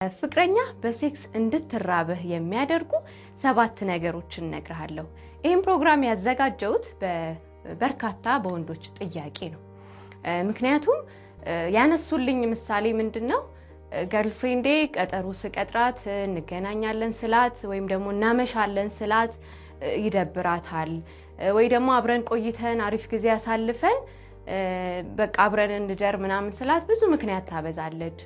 ፍቅረኛ በሴክስ እንድትራበህ የሚያደርጉ 7 ነገሮችን እነግርሃለሁ። ይህን ፕሮግራም ያዘጋጀሁት በበርካታ በወንዶች ጥያቄ ነው። ምክንያቱም ያነሱልኝ ምሳሌ ምንድነው? ገርልፍሬንዴ ቀጠሮ ስቀጥራት እንገናኛለን ስላት ወይም ደግሞ እናመሻለን ስላት ይደብራታል፣ ወይ ደግሞ አብረን ቆይተን አሪፍ ጊዜ ያሳልፈን በቃ አብረን እንደር ምናምን ስላት ብዙ ምክንያት ታበዛለች።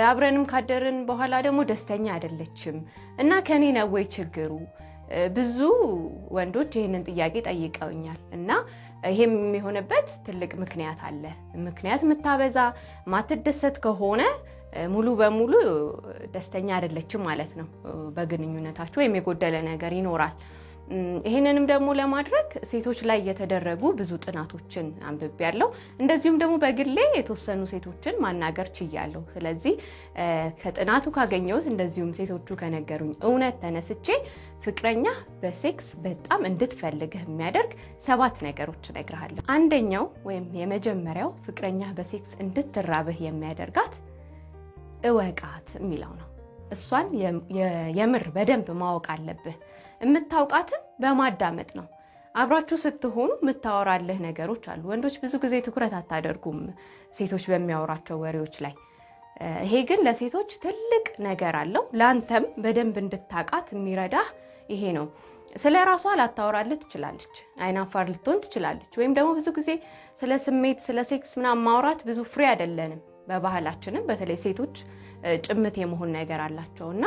አብረንም ካደርን በኋላ ደግሞ ደስተኛ አይደለችም እና ከኔ ነው ወይ ችግሩ? ብዙ ወንዶች ይሄንን ጥያቄ ጠይቀውኛል እና ይሄም የሚሆንበት ትልቅ ምክንያት አለ። ምክንያት የምታበዛ ማትደሰት ከሆነ ሙሉ በሙሉ ደስተኛ አይደለችም ማለት ነው። በግንኙነታችሁ ወይም የጎደለ ነገር ይኖራል። ይሄንንም ደግሞ ለማድረግ ሴቶች ላይ የተደረጉ ብዙ ጥናቶችን አንብቤያለሁ። እንደዚሁም ደግሞ በግሌ የተወሰኑ ሴቶችን ማናገር ችያለሁ። ስለዚህ ከጥናቱ ካገኘሁት እንደዚሁም ሴቶቹ ከነገሩኝ እውነት ተነስቼ ፍቅረኛ በሴክስ በጣም እንድትፈልግህ የሚያደርግ 7 ነገሮች እነግርሃለሁ። አንደኛው ወይም የመጀመሪያው ፍቅረኛ በሴክስ እንድትራብህ የሚያደርጋት እወቃት የሚለው ነው። እሷን የምር በደንብ ማወቅ አለብህ። የምታውቃትን በማዳመጥ ነው። አብራችሁ ስትሆኑ የምታወራልህ ነገሮች አሉ። ወንዶች ብዙ ጊዜ ትኩረት አታደርጉም ሴቶች በሚያወራቸው ወሬዎች ላይ። ይሄ ግን ለሴቶች ትልቅ ነገር አለው። ለአንተም በደንብ እንድታውቃት የሚረዳህ ይሄ ነው። ስለ ራሷ ላታወራልህ ትችላለች፣ አይናፋር ልትሆን ትችላለች። ወይም ደግሞ ብዙ ጊዜ ስለ ስሜት ስለ ሴክስ ምናምን ማውራት ብዙ ፍሬ አይደለንም። በባህላችንም በተለይ ሴቶች ጭምት የመሆን ነገር አላቸው እና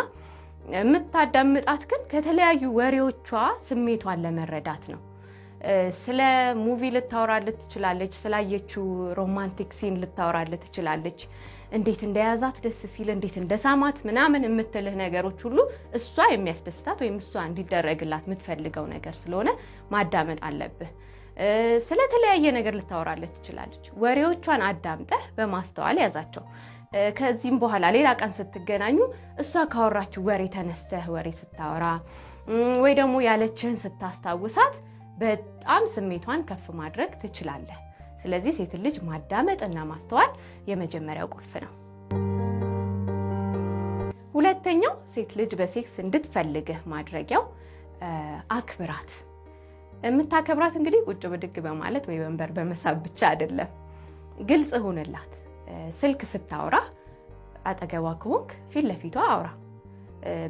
የምታዳምጣት ግን ከተለያዩ ወሬዎቿ ስሜቷን ለመረዳት ነው። ስለ ሙቪ ልታወራልህ ትችላለች፣ ስላየችው ሮማንቲክ ሲን ልታወራልህ ትችላለች። እንዴት እንደያዛት ደስ ሲል እንዴት እንደሳማት ምናምን የምትልህ ነገሮች ሁሉ እሷ የሚያስደስታት ወይም እሷ እንዲደረግላት የምትፈልገው ነገር ስለሆነ ማዳመጥ አለብህ። ስለተለያየ ነገር ልታወራልህ ትችላለች። ወሬዎቿን አዳምጠህ በማስተዋል ያዛቸው። ከዚህም በኋላ ሌላ ቀን ስትገናኙ እሷ ካወራችሁ ወሬ ተነስተህ ወሬ ስታወራ ወይ ደግሞ ያለችህን ስታስታውሳት በጣም ስሜቷን ከፍ ማድረግ ትችላለህ። ስለዚህ ሴት ልጅ ማዳመጥ እና ማስተዋል የመጀመሪያው ቁልፍ ነው። ሁለተኛው ሴት ልጅ በሴክስ እንድትፈልግህ ማድረጊያው አክብራት። የምታከብራት እንግዲህ ቁጭ ብድግ በማለት ወይ ወንበር በመሳብ ብቻ አይደለም። ግልጽ ሁንላት። ስልክ ስታወራ አጠገቧ ከሆንክ ፊት ለፊቷ አውራ።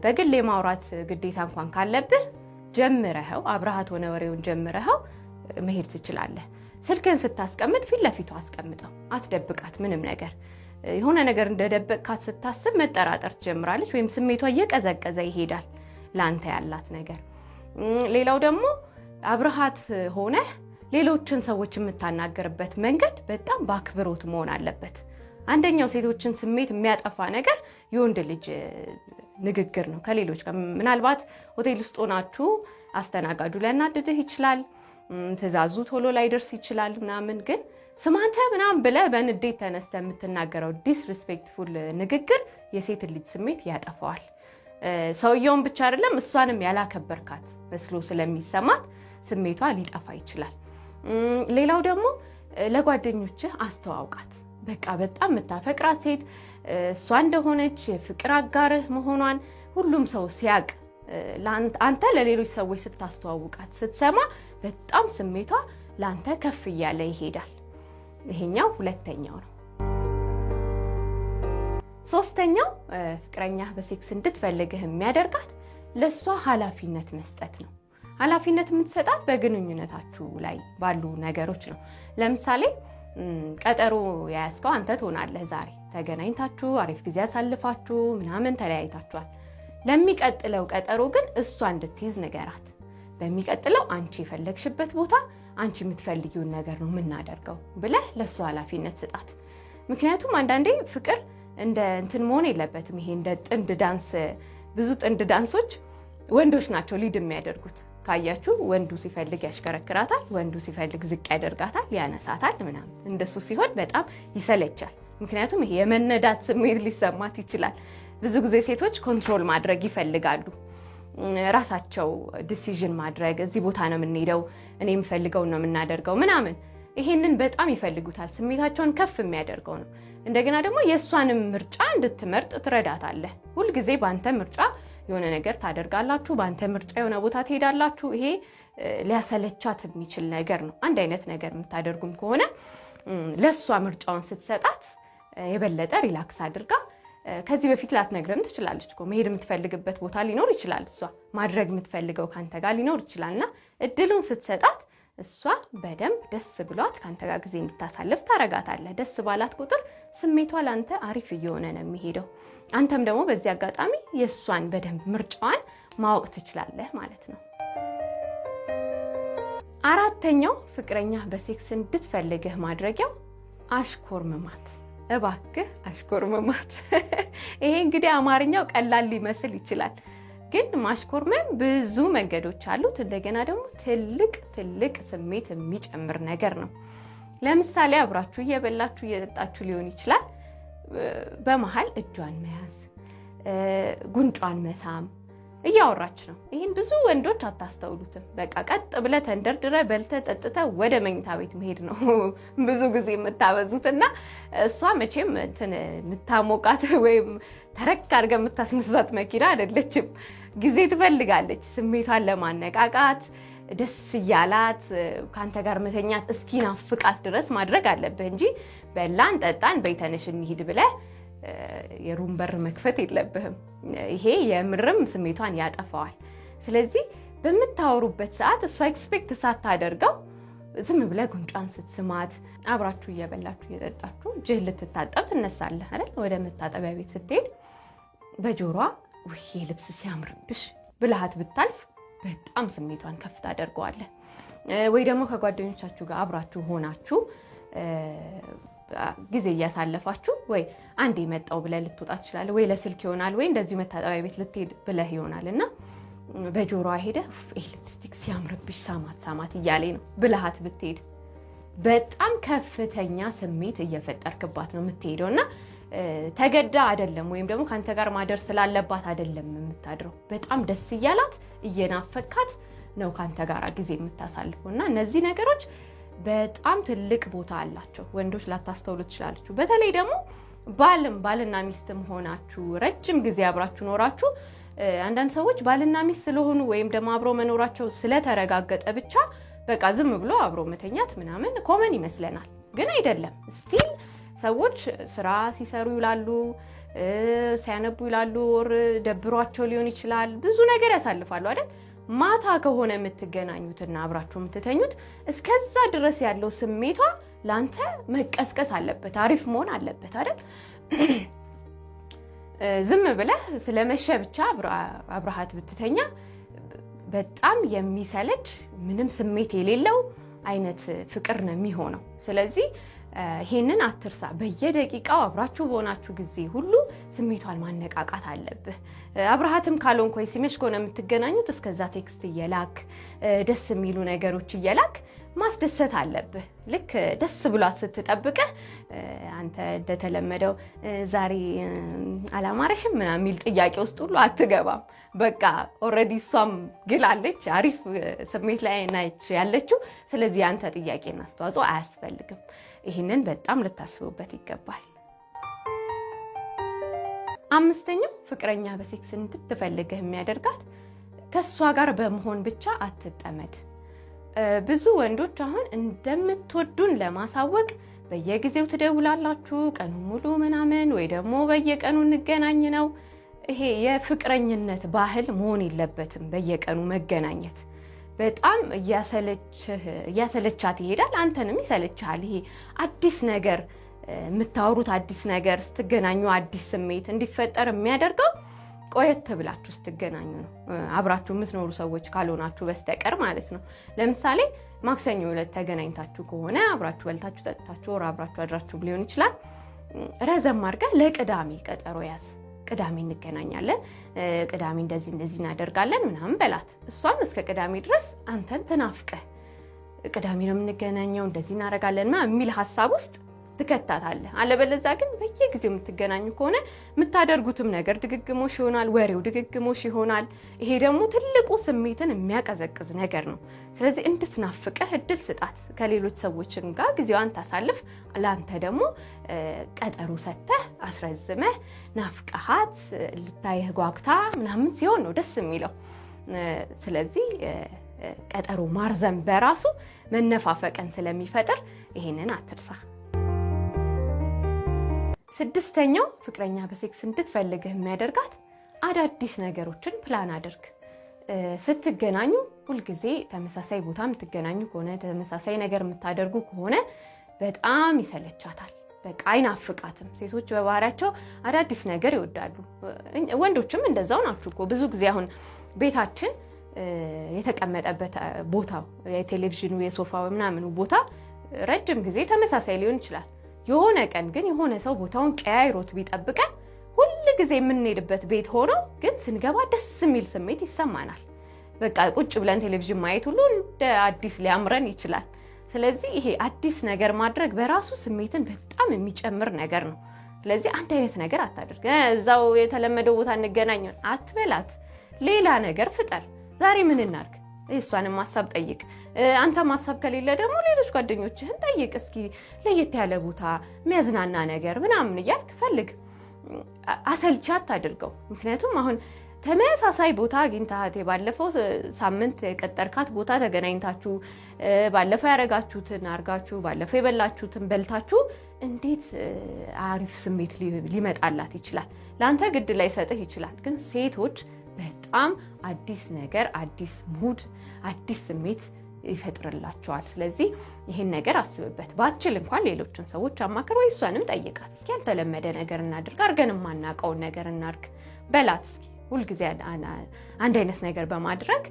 በግል የማውራት ግዴታ እንኳን ካለብህ ጀምረኸው አብረሃት ሆነ ወሬውን ጀምረኸው መሄድ ትችላለህ። ስልክን ስታስቀምጥ ፊት ለፊቷ አስቀምጠው፣ አትደብቃት ምንም ነገር። የሆነ ነገር እንደደበቅካት ስታስብ መጠራጠር ትጀምራለች ወይም ስሜቷ እየቀዘቀዘ ይሄዳል ላንተ ያላት ነገር። ሌላው ደግሞ አብረሃት ሆነህ ሌሎችን ሰዎች የምታናገርበት መንገድ በጣም በአክብሮት መሆን አለበት። አንደኛው ሴቶችን ስሜት የሚያጠፋ ነገር የወንድ ልጅ ንግግር ነው ከሌሎች ጋር። ምናልባት ሆቴል ውስጥ ሆናችሁ አስተናጋጁ ሊያናድድህ ይችላል፣ ትዕዛዙ ቶሎ ላይደርስ ይችላል ምናምን። ግን ስማንተ ምናምን ብለህ በንዴት ተነስተህ የምትናገረው ዲስሪስፔክትፉል ንግግር የሴት ልጅ ስሜት ያጠፋዋል። ሰውየውን ብቻ አይደለም እሷንም ያላከበርካት መስሎ ስለሚሰማት ስሜቷ ሊጠፋ ይችላል። ሌላው ደግሞ ለጓደኞችህ አስተዋውቃት። በቃ በጣም የምታፈቅራት ሴት እሷ እንደሆነች ፍቅር አጋርህ መሆኗን ሁሉም ሰው ሲያቅ አንተ ለሌሎች ሰዎች ስታስተዋውቃት ስትሰማ በጣም ስሜቷ ለአንተ ከፍ እያለ ይሄዳል። ይሄኛው ሁለተኛው ነው። ሶስተኛው ፍቅረኛ በሴክስ እንድትፈልግህ የሚያደርጋት ለሷ ኃላፊነት መስጠት ነው። ኃላፊነት የምትሰጣት በግንኙነታችሁ ላይ ባሉ ነገሮች ነው። ለምሳሌ ቀጠሮ ያያዝከው አንተ ትሆናለህ። ዛሬ ተገናኝታችሁ አሪፍ ጊዜ ያሳልፋችሁ ምናምን ተለያይታችኋል። ለሚቀጥለው ቀጠሮ ግን እሷ እንድትይዝ ንገራት። በሚቀጥለው አንቺ የፈለግሽበት ቦታ አንቺ የምትፈልጊውን ነገር ነው የምናደርገው ብለህ ለሷ ኃላፊነት ስጣት። ምክንያቱም አንዳንዴ ፍቅር እንደ እንትን መሆን የለበትም። ይሄ እንደ ጥንድ ዳንስ፣ ብዙ ጥንድ ዳንሶች ወንዶች ናቸው ሊድ የሚያደርጉት። ካያችሁ ወንዱ ሲፈልግ ያሽከረክራታል፣ ወንዱ ሲፈልግ ዝቅ ያደርጋታል፣ ያነሳታል ምናምን። እንደሱ ሲሆን በጣም ይሰለቻል። ምክንያቱም ይሄ የመነዳት ስሜት ሊሰማት ይችላል። ብዙ ጊዜ ሴቶች ኮንትሮል ማድረግ ይፈልጋሉ። ራሳቸው ዲሲዥን ማድረግ፣ እዚህ ቦታ ነው የምንሄደው፣ እኔ የምፈልገው ነው የምናደርገው ምናምን። ይሄንን በጣም ይፈልጉታል። ስሜታቸውን ከፍ የሚያደርገው ነው። እንደገና ደግሞ የእሷንም ምርጫ እንድትመርጥ ትረዳታለህ። ሁልጊዜ በአንተ ምርጫ የሆነ ነገር ታደርጋላችሁ፣ በአንተ ምርጫ የሆነ ቦታ ትሄዳላችሁ። ይሄ ሊያሰለቻት የሚችል ነገር ነው። አንድ አይነት ነገር የምታደርጉም ከሆነ ለእሷ ምርጫውን ስትሰጣት የበለጠ ሪላክስ አድርጋ ከዚህ በፊት ላትነግረም ትችላለች እኮ መሄድ የምትፈልግበት ቦታ ሊኖር ይችላል። እሷ ማድረግ የምትፈልገው ካንተ ጋር ሊኖር ይችላልና እድሉን ስትሰጣት እሷ በደንብ ደስ ብሏት ካንተ ጋር ጊዜ እንድታሳልፍ ታረጋታለህ። ደስ ባላት ቁጥር ስሜቷ ላንተ አሪፍ እየሆነ ነው የሚሄደው። አንተም ደግሞ በዚህ አጋጣሚ የእሷን በደንብ ምርጫዋን ማወቅ ትችላለህ ማለት ነው። አራተኛው ፍቅረኛ በሴክስ እንድትፈልግህ ማድረጊያው አሽኮርመማት። እባክህ አሽኮርመማት። ይሄ እንግዲህ አማርኛው ቀላል ሊመስል ይችላል፣ ግን ማሽኮርመም ብዙ መንገዶች አሉት። እንደገና ደግሞ ትልቅ ስሜት የሚጨምር ነገር ነው። ለምሳሌ አብራችሁ እየበላችሁ እየጠጣችሁ ሊሆን ይችላል። በመሃል እጇን መያዝ፣ ጉንጯን መሳም፣ እያወራች ነው። ይህን ብዙ ወንዶች አታስተውሉትም። በቃ ቀጥ ብለህ ተንደርድረህ በልተህ ጠጥተህ ወደ መኝታ ቤት መሄድ ነው ብዙ ጊዜ የምታበዙትና እሷ መቼም የምታሞቃት ወይም ተረክ አድርገህ የምታስነሳት መኪና አይደለችም። ጊዜ ትፈልጋለች ስሜቷን ለማነቃቃት። ደስ እያላት ከአንተ ጋር መተኛት እስኪናፍቃት ድረስ ማድረግ አለብህ እንጂ በላን ጠጣን በይተነሽ እንሂድ ብለህ የሩም በር መክፈት የለብህም። ይሄ የምርም ስሜቷን ያጠፋዋል። ስለዚህ በምታወሩበት ሰዓት እሷ ኤክስፔክት ሳታደርገው ዝም ብለህ ጉንጯን ስትስማት፣ አብራችሁ እየበላችሁ እየጠጣችሁ እጅህ ልትታጠብ ትነሳለህ አይደል? ወደ መታጠቢያ ቤት ስትሄድ በጆሮዋ ውይ ልብስ ሲያምርብሽ ብልሃት ብታልፍ በጣም ስሜቷን ከፍ ታደርገዋለህ። ወይ ደግሞ ከጓደኞቻችሁ ጋር አብራችሁ ሆናችሁ ጊዜ እያሳለፋችሁ ወይ አንዴ መጣው ብለህ ልትወጣ ትችላለህ። ወይ ለስልክ ይሆናል፣ ወይ እንደዚሁ መታጠቢያ ቤት ልትሄድ ብለህ ይሆናልና በጆሮዋ ሄደህ ሊፕስቲክ ሲያምርብሽ ሳማት እያለኝ ነው ብልሃት ብትሄድ በጣም ከፍተኛ ስሜት እየፈጠርክባት ነው የምትሄደውና ተገዳ አይደለም፣ ወይም ደግሞ ካንተ ጋር ማደር ስላለባት አይደለም የምታድረው። በጣም ደስ እያላት እየናፈካት ነው ካንተ ጋር ጊዜ የምታሳልፈውና እነዚህ ነገሮች በጣም ትልቅ ቦታ አላቸው። ወንዶች ላታስተውሉ ትችላላችሁ። በተለይ ደግሞ ባልና ሚስትም ሆናችሁ ረጅም ጊዜ አብራችሁ ኖራችሁ አንዳንድ ሰዎች ባልና ሚስት ስለሆኑ ወይም ደግሞ አብሮ መኖራቸው ስለተረጋገጠ ብቻ በቃ ዝም ብሎ አብሮ መተኛት ምናምን ኮመን ይመስለናል፣ ግን አይደለም። ስቲል ሰዎች ስራ ሲሰሩ ይውላሉ፣ ሲያነቡ ይውላሉ፣ ወር ደብሯቸው ሊሆን ይችላል። ብዙ ነገር ያሳልፋሉ አይደል? ማታ ከሆነ የምትገናኙትና አብራችሁ የምትተኙት እስከዛ ድረስ ያለው ስሜቷ ላንተ መቀስቀስ አለበት፣ አሪፍ መሆን አለበት አይደል? ዝም ብለህ ስለመሸ ብቻ አብረሃት ብትተኛ በጣም የሚሰለች ምንም ስሜት የሌለው አይነት ፍቅር ነው የሚሆነው። ስለዚህ ይሄንን አትርሳ። በየደቂቃው አብራችሁ በሆናችሁ ጊዜ ሁሉ ስሜቷን ማነቃቃት አለብህ። አብረሃትም ካልሆንክ ወይ ሲመሽ ከሆነ የምትገናኙት እስከዛ ቴክስት እየላክ ደስ የሚሉ ነገሮች እየላክ ማስደሰት አለብህ። ልክ ደስ ብሏት ስትጠብቅህ አንተ እንደተለመደው ዛሬ አላማረሽም ምናምን የሚል ጥያቄ ውስጥ ሁሉ አትገባም። በቃ ኦልሬዲ እሷም ግላለች፣ አሪፍ ስሜት ላይ ናች ያለችው። ስለዚህ አንተ ጥያቄና አስተዋጽኦ አያስፈልግም። ይህንን በጣም ልታስቡበት ይገባል። አምስተኛው ፍቅረኛ በሴክስ እንድትፈልግህ የሚያደርጋት ከእሷ ጋር በመሆን ብቻ አትጠመድ። ብዙ ወንዶች አሁን እንደምትወዱን ለማሳወቅ በየጊዜው ትደውላላችሁ ቀኑ ሙሉ ምናምን፣ ወይ ደግሞ በየቀኑ እንገናኝ ነው። ይሄ የፍቅረኝነት ባህል መሆን የለበትም። በየቀኑ መገናኘት በጣም እያሰለቻት ይሄዳል፣ አንተንም ይሰለቻል። ይሄ አዲስ ነገር የምታወሩት አዲስ ነገር ስትገናኙ አዲስ ስሜት እንዲፈጠር የሚያደርገው ቆየት ብላችሁ ስትገናኙ ነው። አብራችሁ የምትኖሩ ሰዎች ካልሆናችሁ በስተቀር ማለት ነው። ለምሳሌ ማክሰኞ ዕለት ተገናኝታችሁ ከሆነ አብራችሁ በልታችሁ ጠጥታችሁ ወር አብራችሁ አድራችሁ ሊሆን ይችላል። ረዘም አድርገህ ለቅዳሜ ቀጠሮ ያዝ። ቅዳሜ እንገናኛለን፣ ቅዳሜ እንደዚህ እናደርጋለን ምናምን በላት። እሷም እስከ ቅዳሜ ድረስ አንተን ትናፍቀህ ቅዳሜ ነው የምንገናኘው እንደዚህ እናደርጋለን የሚል ሀሳብ ውስጥ ትከታታለህ። አለበለዚያ ግን በየጊዜው የምትገናኙ ከሆነ የምታደርጉትም ነገር ድግግሞሽ ይሆናል፣ ወሬው ድግግሞሽ ይሆናል። ይሄ ደግሞ ትልቁ ስሜትን የሚያቀዘቅዝ ነገር ነው። ስለዚህ እንድትናፍቅህ እድል ስጣት። ከሌሎች ሰዎችን ጋር ጊዜዋን ታሳልፍ። ለአንተ ደግሞ ቀጠሮ ሰጥተህ አስረዝመህ ናፍቀሃት ልታይህ ጓግታ ምናምን ሲሆን ነው ደስ የሚለው። ስለዚህ ቀጠሮ ማርዘም በራሱ መነፋፈቅን ስለሚፈጥር ይሄንን አትርሳ። ስድስተኛው ፍቅረኛ በሴክስ እንድትፈልግህ የሚያደርጋት አዳዲስ ነገሮችን ፕላን አድርግ። ስትገናኙ ሁልጊዜ ተመሳሳይ ቦታ የምትገናኙ ከሆነ ተመሳሳይ ነገር የምታደርጉ ከሆነ በጣም ይሰለቻታል። በቃ አይናፍቃትም። ሴቶች በባህሪያቸው አዳዲስ ነገር ይወዳሉ። ወንዶችም እንደዛው ናችሁ እኮ። ብዙ ጊዜ አሁን ቤታችን የተቀመጠበት ቦታው የቴሌቪዥኑ የሶፋው ምናምኑ ቦታ ረጅም ጊዜ ተመሳሳይ ሊሆን ይችላል። የሆነ ቀን ግን የሆነ ሰው ቦታውን ቀያይሮት ቢጠብቀን ሁል ጊዜ የምንሄድበት ቤት ሆኖ ግን ስንገባ ደስ የሚል ስሜት ይሰማናል። በቃ ቁጭ ብለን ቴሌቪዥን ማየት ሁሉ እንደ አዲስ ሊያምረን ይችላል። ስለዚህ ይሄ አዲስ ነገር ማድረግ በራሱ ስሜትን በጣም የሚጨምር ነገር ነው። ስለዚህ አንድ አይነት ነገር አታድርግ። እዛው የተለመደው ቦታ እንገናኘን አትበላት። ሌላ ነገር ፍጠር። ዛሬ ምን እናድርግ? እሷንም ማሳብ ጠይቅ። አንተ ማሳብ ከሌለ ደግሞ ሌሎች ጓደኞችህን ጠይቅ። እስኪ ለየት ያለ ቦታ የሚያዝናና ነገር ምናምን እያልክ ፈልግ። አሰልቺ አታድርገው። ምክንያቱም አሁን ተመሳሳይ ቦታ አግኝታት ባለፈው ሳምንት የቀጠርካት ቦታ ተገናኝታችሁ ባለፈው ያረጋችሁትን አርጋችሁ ባለፈው የበላችሁትን በልታችሁ እንዴት አሪፍ ስሜት ሊመጣላት ይችላል? ለአንተ ግድ ላይ ሰጥህ ይችላል። ግን ሴቶች በጣም አዲስ ነገር፣ አዲስ ሙድ፣ አዲስ ስሜት ይፈጥርላቸዋል። ስለዚህ ይሄን ነገር አስብበት። ባትችል እንኳን ሌሎችን ሰዎች አማክር ወይ እሷንም ጠይቃት። እስኪ ያልተለመደ ነገር እናድርግ፣ አርገን የማናውቀውን ነገር እናድርግ በላት። እስኪ ሁልጊዜ አንድ አይነት ነገር በማድረግ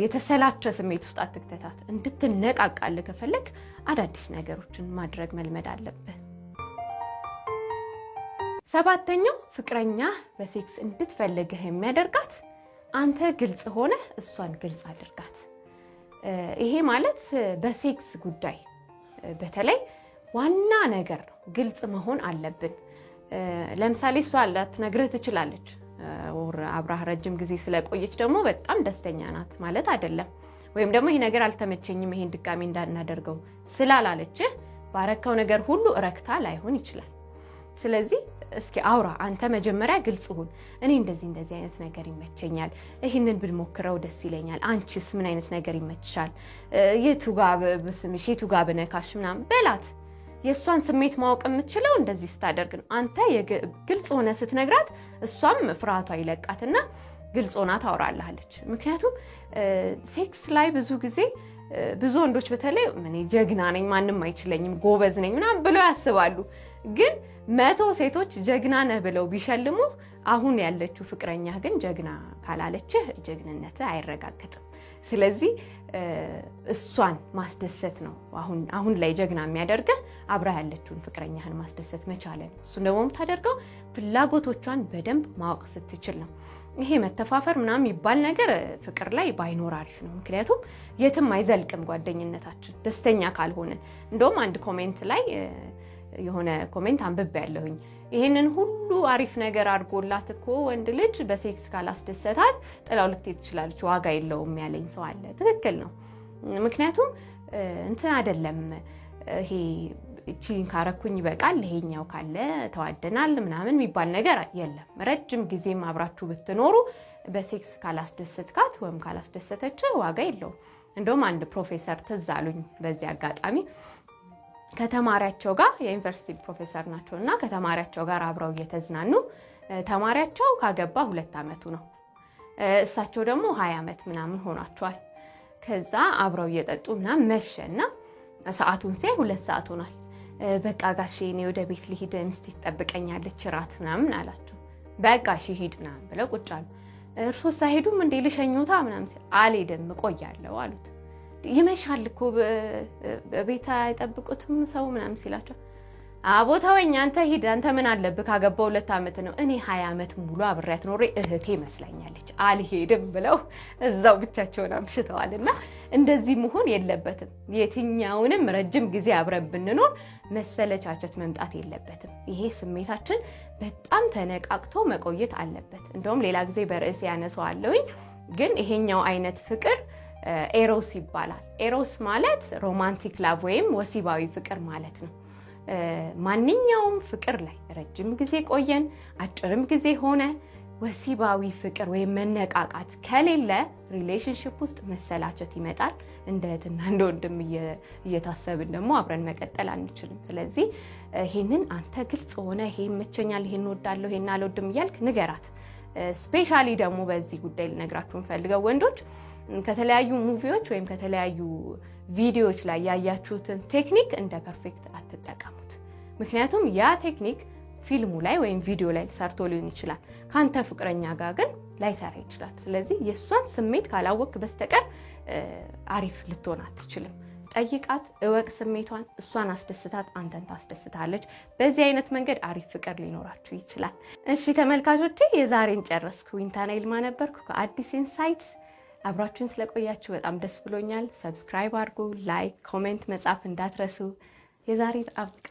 የተሰላቸ ስሜት ውስጥ አትክተታት። እንድትነቃቃልህ ከፈለግ አዳዲስ ነገሮችን ማድረግ መልመድ አለብህ። ሰባተኛው ፍቅረኛ በሴክስ እንድትፈልግህ የሚያደርጋት አንተ ግልጽ ሆነህ እሷን ግልጽ አድርጋት። ይሄ ማለት በሴክስ ጉዳይ በተለይ ዋና ነገር ነው። ግልጽ መሆን አለብን። ለምሳሌ እሷ ላትነግርህ ትችላለች። አብራህ ረጅም ጊዜ ስለቆየች ደግሞ በጣም ደስተኛ ናት ማለት አይደለም። ወይም ደግሞ ይሄ ነገር አልተመቸኝም ይሄን ድጋሚ እንዳናደርገው ስላላለችህ ባረከው ነገር ሁሉ እረክታ ላይሆን ይችላል። ስለዚህ እስኪ አውራ። አንተ መጀመሪያ ግልጽ ሁን። እኔ እንደዚህ አይነት ነገር ይመቸኛል፣ ይህንን ብንሞክረው ደስ ይለኛል፣ አንቺስ ምን አይነት ነገር ይመችሻል፣ የቱ ጋር ብስምሽ፣ የቱ ጋር ብነካሽ ምናምን በላት። የእሷን ስሜት ማወቅ የምትችለው እንደዚህ ስታደርግ ነው። አንተ ግልጽ ሆነ ስትነግራት እሷም ፍርሃቷ ይለቃትና ግልጽ ሆና ታወራልሃለች። ምክንያቱም ሴክስ ላይ ብዙ ጊዜ ብዙ ወንዶች በተለይ እኔ ጀግና ነኝ፣ ማንም አይችለኝም፣ ጎበዝ ነኝ ምናምን ብለው ያስባሉ። ግን 100 ሴቶች ጀግና ነህ ብለው ቢሸልሙ አሁን ያለችው ፍቅረኛ ግን ጀግና ካላለችህ ጀግንነት አይረጋገጥም። ስለዚህ እሷን ማስደሰት ነው አሁን ላይ ጀግና የሚያደርግህ። አብራ ያለችውን ፍቅረኛህን ማስደሰት መቻል ነው። እሱ ደግሞ የምታደርገው ፍላጎቶቿን በደንብ ማወቅ ስትችል ነው። ይሄ መተፋፈር ምናምን ይባል ነገር ፍቅር ላይ ባይኖር አሪፍ ነው። ምክንያቱም የትም አይዘልቅም ጓደኝነታችን ደስተኛ ካልሆንን። እንደውም አንድ ኮሜንት ላይ የሆነ ኮሜንት አንብቤ ያለሁኝ ይሄንን ሁሉ አሪፍ ነገር አድርጎላት እኮ ወንድ ልጅ በሴክስ ካላስደሰታት ጥላው ልትሄድ ትችላለች፣ ዋጋ የለውም ያለኝ ሰው አለ። ትክክል ነው። ምክንያቱም እንትን አይደለም ይሄ እቺን ካረኩኝ ይበቃል፣ ይሄኛው ካለ ተዋደናል ምናምን የሚባል ነገር የለም። ረጅም ጊዜም አብራችሁ ብትኖሩ በሴክስ ካላስደሰትካት ወይም ካላስደሰተች ዋጋ የለውም። እንደውም አንድ ፕሮፌሰር ትዝ አሉኝ በዚህ አጋጣሚ። ከተማሪያቸው ጋር የዩኒቨርሲቲ ፕሮፌሰር ናቸውና ከተማሪያቸው ጋር አብረው እየተዝናኑ ተማሪያቸው ካገባ 2 ዓመቱ ነው። እሳቸው ደግሞ 20 ዓመት ምናምን ሆኗቸዋል። ከዛ አብረው እየጠጡ ምናምን መሸና ሰዓቱን ሲያይ 2 ሰዓት ሆኗል። በቃ ጋሼ እኔ ወደ ቤት ልሂድ፣ ሚስቴ ትጠብቀኛለች እራት ምናምን አላቸው። በቃ እሺ ሂድ ምናምን ብለው ቁጭ አሉ። እርሶ ሳይሄዱም እንዴ ልሸኙታ ምናምን ሲል አልሄድም እቆያለሁ አሉት። ይመሻል እኮ በቤት አይጠብቁትም ሰው ምናምን ሲላቸው አቦታወኝ አንተ ሂድ አንተ ምን አለብህ ካገባው 2 ዓመት ነው እኔ 20 ዓመት ሙሉ አብሬያት ኖሬ እህቴ መስለኛለች አልሄድም ብለው እዛው ብቻቸውን አምሽተዋልና እንደዚህ መሆን የለበትም። የትኛውንም ረጅም ጊዜ አብረን ብንኖር መሰለቻቸት መምጣት የለበትም። ይሄ ስሜታችን በጣም ተነቃቅቶ መቆየት አለበት። እንደውም ሌላ ጊዜ በርዕስ ያነሳዋለሁኝ። ግን ይሄኛው አይነት ፍቅር ኤሮስ ይባላል። ኤሮስ ማለት ሮማንቲክ ላቭ ወይም ወሲባዊ ፍቅር ማለት ነው። ማንኛውም ፍቅር ላይ ረጅም ጊዜ ቆየን አጭርም ጊዜ ሆነ ወሲባዊ ፍቅር ወይም መነቃቃት ከሌለ ሪሌሽንሺፕ ውስጥ መሰላቸት ይመጣል። እንደ እህትና እንደ ወንድም እየታሰብን ደግሞ አብረን መቀጠል አንችልም። ስለዚህ ይሄንን አንተ ግልጽ ሆነ ይሄ ይመቸኛል፣ ይሄን እወዳለሁ፣ ይሄን አልወድም እያልክ ንገራት። ስፔሻሊ ደግሞ በዚህ ጉዳይ ልነግራችሁ ፈልገው ወንዶች ከተለያዩ ሙቪዎች ወይም ከተለያዩ ቪዲዮዎች ላይ ያያችሁትን ቴክኒክ እንደ ፐርፌክት አትጠቀሙት። ምክንያቱም ያ ቴክኒክ ፊልሙ ላይ ወይም ቪዲዮ ላይ ሰርቶ ሊሆን ይችላል፣ ካንተ ፍቅረኛ ጋር ግን ላይሰራ ይችላል። ስለዚህ የሷን ስሜት ካላወቅ በስተቀር አሪፍ ልትሆን አትችልም። ጠይቃት፣ እወቅ ስሜቷን፣ እሷን አስደስታት፣ አንተን ታስደስታለች። በዚህ አይነት መንገድ አሪፍ ፍቅር ሊኖራችሁ ይችላል። እሺ ተመልካቾቼ የዛሬን ጨረስኩ። ዊንታና ይልማ ነበርኩ ከአዲስ ኢንሳይት። አብራችሁን ስለቆያችሁ በጣም ደስ ብሎኛል። ሰብስክራይብ አድርጉ፣ ላይክ፣ ኮሜንት መጻፍ እንዳትረሱ። የዛሬን አብቃ።